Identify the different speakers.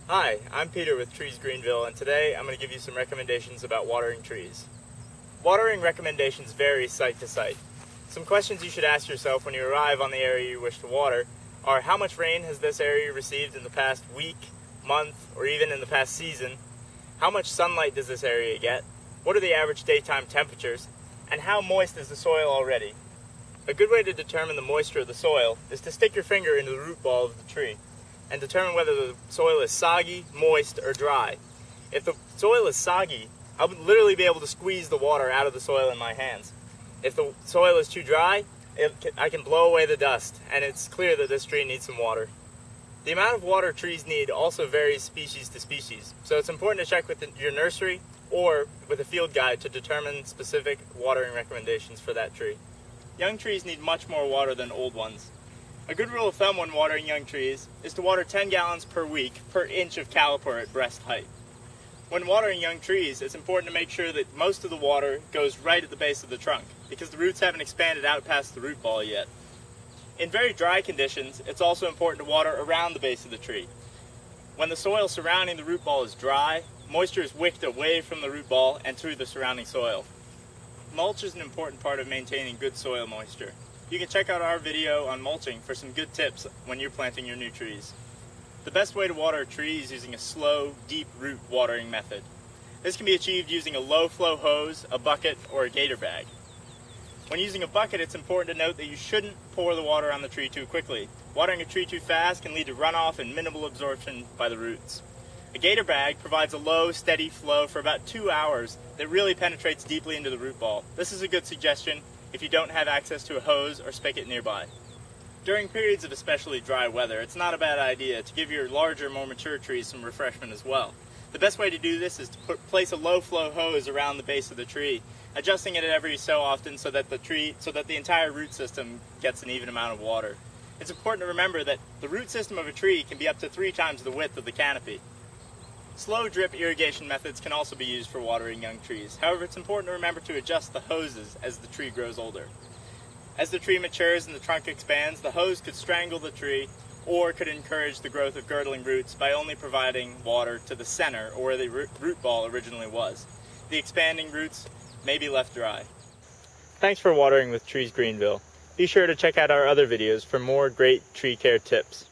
Speaker 1: Hi, I'm Peter with Trees Greenville, and today I'm going to give you some recommendations about watering trees. Watering recommendations vary site to site. Some questions you should ask yourself when you arrive on the area you wish to water are: how much rain has this area received in the past week, month, or even in the past season? How much sunlight does this area get? What are the average daytime temperatures? And how moist is the soil already? A good way to determine the moisture of the soil is to stick your finger into the root ball of the tree and determine whether the soil is soggy, moist, or dry. If the soil is soggy, I would literally be able to squeeze the water out of the soil in my hands. If the soil is too dry, I can blow away the dust, and it's clear that this tree needs some water. The amount of water trees need also varies species to species, so it's important to check with your nursery or with a field guide to determine specific watering recommendations for that tree. Young trees need much more water than old ones. A good rule of thumb when watering young trees is to water 10 gallons per week per inch of caliper at breast height. When watering young trees, it's important to make sure that most of the water goes right at the base of the trunk, because the roots haven't expanded out past the root ball yet. In very dry conditions, it's also important to water around the base of the tree. When the soil surrounding the root ball is dry, moisture is wicked away from the root ball and through the surrounding soil. Mulch is an important part of maintaining good soil moisture. You can check out our video on mulching for some good tips when you're planting your new trees. The best way to water a tree is using a slow, deep root watering method. This can be achieved using a low flow hose, a bucket, or a gator bag. When using a bucket, it's important to note that you shouldn't pour the water on the tree too quickly. Watering a tree too fast can lead to runoff and minimal absorption by the roots. A gator bag provides a low, steady flow for about 2 hours that really penetrates deeply into the root ball. This is a good suggestion if you don't have access to a hose or spigot nearby. During periods of especially dry weather, it's not a bad idea to give your larger, more mature trees some refreshment as well. The best way to do this is to place a low flow hose around the base of the tree, adjusting it every so often so that the entire root system gets an even amount of water. It's important to remember that the root system of a tree can be up to 3 times the width of the canopy. Slow drip irrigation methods can also be used for watering young trees. However, it's important to remember to adjust the hoses as the tree grows older. As the tree matures and the trunk expands, the hose could strangle the tree or could encourage the growth of girdling roots by only providing water to the center, or where the root ball originally was. The expanding roots may be left dry. Thanks for watering with Trees Greenville. Be sure to check out our other videos for more great tree care tips.